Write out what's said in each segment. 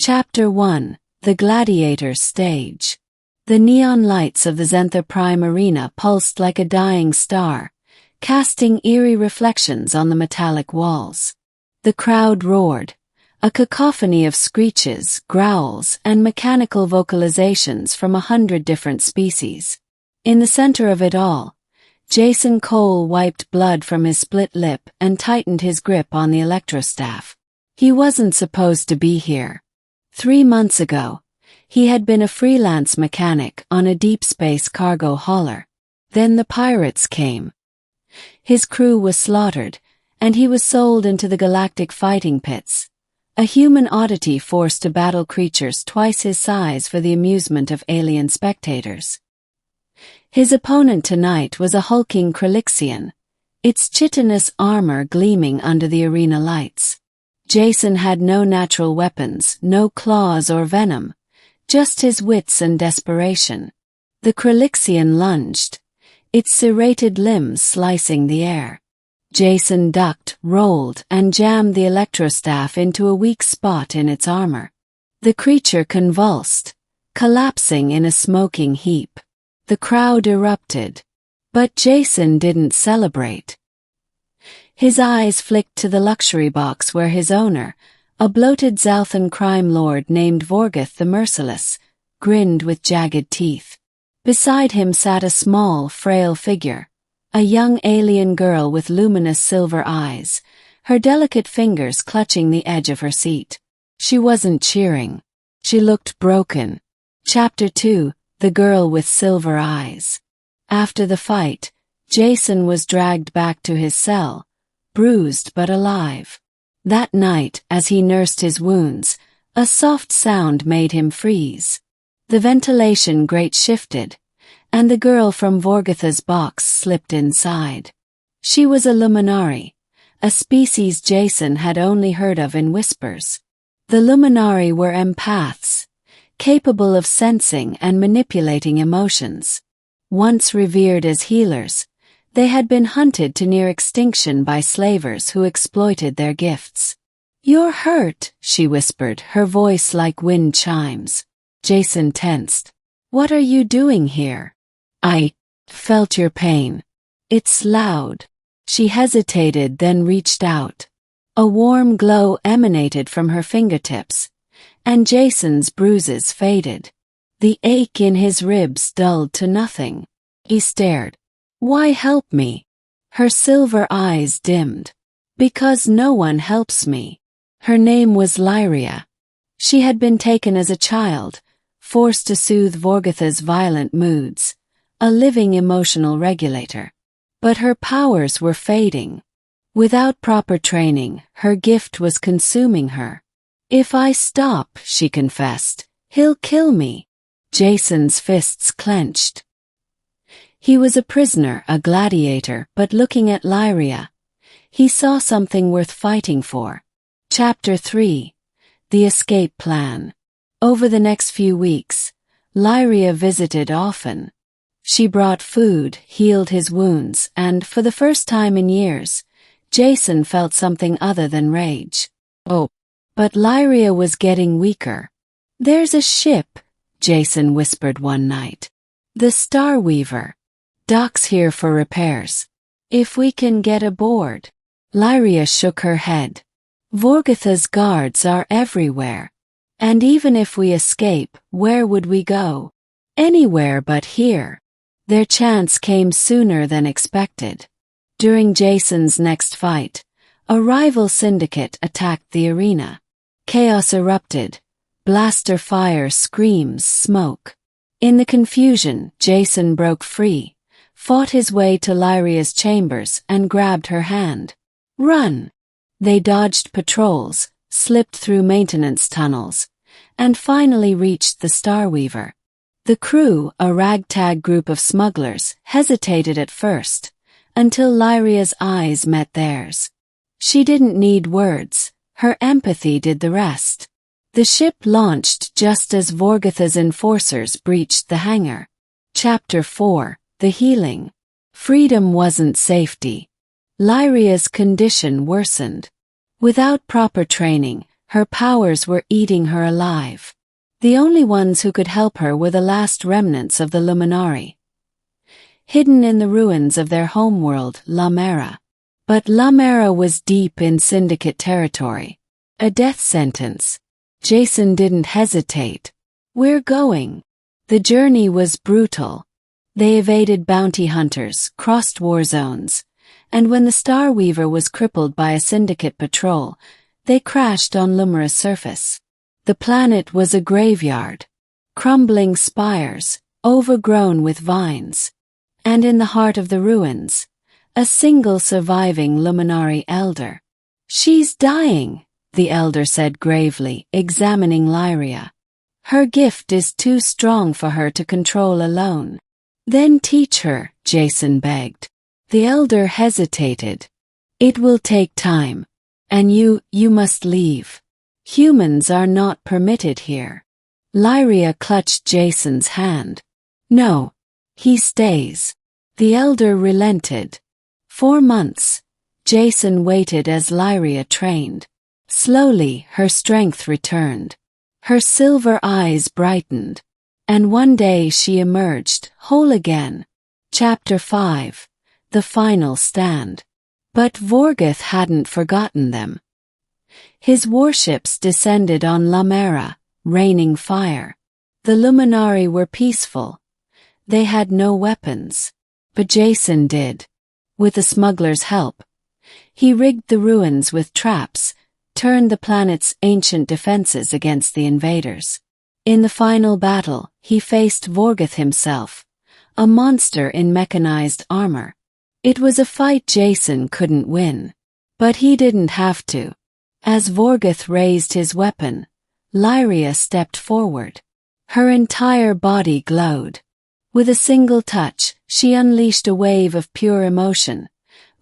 Chapter 1: The Gladiator Stage. The neon lights of the Zentha Prime Arena pulsed like a dying star, casting eerie reflections on the metallic walls. The crowd roared, a cacophony of screeches, growls, and mechanical vocalizations from 100 different species. In the center of it all, Jason Cole wiped blood from his split lip and tightened his grip on the electrostaff. He wasn't supposed to be here. 3 months ago, he had been a freelance mechanic on a deep space cargo hauler. Then the pirates came. His crew was slaughtered, and he was sold into the Galactic fighting pits, a human oddity forced to battle creatures twice his size for the amusement of alien spectators. His opponent tonight was a hulking Krelixian, its chitinous armor gleaming under the arena lights. Jason had no natural weapons, no claws or venom, just his wits and desperation. The Krelixian lunged, its serrated limbs slicing the air. Jason ducked, rolled, and jammed the electrostaff into a weak spot in its armor. The creature convulsed, collapsing in a smoking heap. The crowd erupted. But Jason didn't celebrate. His eyes flicked to the luxury box where his owner, a bloated Zalthan crime lord named Vorgoth the Merciless, grinned with jagged teeth. Beside him sat a small, frail figure, a young alien girl with luminous silver eyes, her delicate fingers clutching the edge of her seat. She wasn't cheering. She looked broken. Chapter 2: The Girl with Silver Eyes. After the fight, Jason was dragged back to his cell, bruised but alive. That night, as he nursed his wounds, a soft sound made him freeze. The ventilation grate shifted, and the girl from Vorgoth's box slipped inside. She was a Luminari, a species Jason had only heard of in whispers. The Luminari were empaths, capable of sensing and manipulating emotions. Once revered as healers, they had been hunted to near extinction by slavers who exploited their gifts. "You're hurt," she whispered, her voice like wind chimes. Jason tensed. "What are you doing here?" "I felt your pain. It's loud." She hesitated, then reached out. A warm glow emanated from her fingertips, and Jason's bruises faded. The ache in his ribs dulled to nothing. He stared. "Why help me?" Her silver eyes dimmed. "Because no one helps me." Her name was Lyria. She had been taken as a child, forced to soothe Vorgoth's violent moods, a living emotional regulator. But her powers were fading. Without proper training, her gift was consuming her. "If I stop," she confessed, "he'll kill me." Jason's fists clenched. He was a prisoner, a gladiator, but looking at Lyria, he saw something worth fighting for. Chapter 3: The Escape Plan. Over the next few weeks, Lyria visited often. She brought food, healed his wounds, and, for the first time in years, Jason felt something other than rage. Oh, but Lyria was getting weaker. "There's a ship," Jason whispered one night. "The Starweaver. Docks here for repairs. If we can get aboard." Lyria shook her head. "Vorgoth's guards are everywhere. And even if we escape, where would we go? Anywhere but here." Their chance came sooner than expected. During Jason's next fight, a rival syndicate attacked the arena. Chaos erupted. Blaster fire, screams, smoke. In the confusion, Jason broke free, fought his way to Lyria's chambers, and grabbed her hand. "Run!" They dodged patrols, slipped through maintenance tunnels, and finally reached the Starweaver. The crew, a ragtag group of smugglers, hesitated at first, until Lyria's eyes met theirs. She didn't need words, her empathy did the rest. The ship launched just as Vorgoth's enforcers breached the hangar. Chapter 4: The Healing. Freedom wasn't safety. Lyria's condition worsened. Without proper training, Her powers were eating her alive. The only ones who could help her were the last remnants of the Luminari, hidden in the ruins of their homeworld, Lyria. But Lyria was deep in syndicate territory. A death sentence. Jason didn't hesitate. "We're going." The journey was brutal. They evaded bounty hunters, crossed war zones, and when the Star Weaver was crippled by a syndicate patrol, they crashed on Lumira's surface. The planet was a graveyard. Crumbling spires, overgrown with vines. And in the heart of the ruins, a single surviving Luminari elder. "She's dying," the elder said gravely, examining Lyria. "Her gift is too strong for her to control alone." "Then teach her," Jason begged. The elder hesitated. "It will take time. And you must leave. Humans are not permitted here." Lyria clutched Jason's hand. "No. He stays." The elder relented. 4 months. Jason waited as Lyria trained. Slowly, her strength returned. Her silver eyes brightened. And one day she emerged, whole again. Chapter 5. The Final Stand. But Vorgoth hadn't forgotten them. His warships descended on Lyria, raining fire. The Luminari were peaceful. They had no weapons. But Jason did. With the smuggler's help. He rigged the ruins with traps, turned the planet's ancient defenses against the invaders. In the final battle, he faced Vorgoth himself, a monster in mechanized armor. It was a fight Jason couldn't win. But he didn't have to. As Vorgoth raised his weapon, Lyria stepped forward. Her entire body glowed. With a single touch, she unleashed a wave of pure emotion.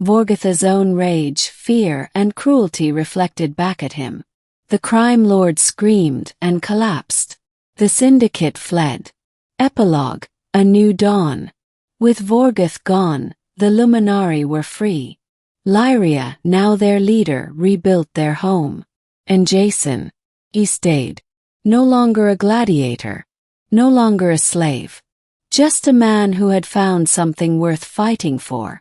Vorgoth's own rage, fear, and cruelty reflected back at him. The crime lord screamed and collapsed. The syndicate fled. Epilogue: A New Dawn. With Vorgoth gone, the Luminari were free. Lyria, now their leader, rebuilt their home. And Jason, he stayed. No longer a gladiator. No longer a slave. Just a man who had found something worth fighting for.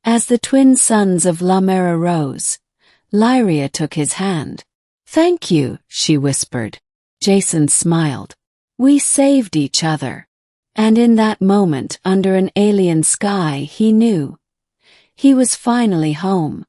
As the twin sons of Lyria rose, Lyria took his hand. "Thank you," she whispered. Jason smiled. "We saved each other." And in that moment, under an alien sky, he knew. He was finally home.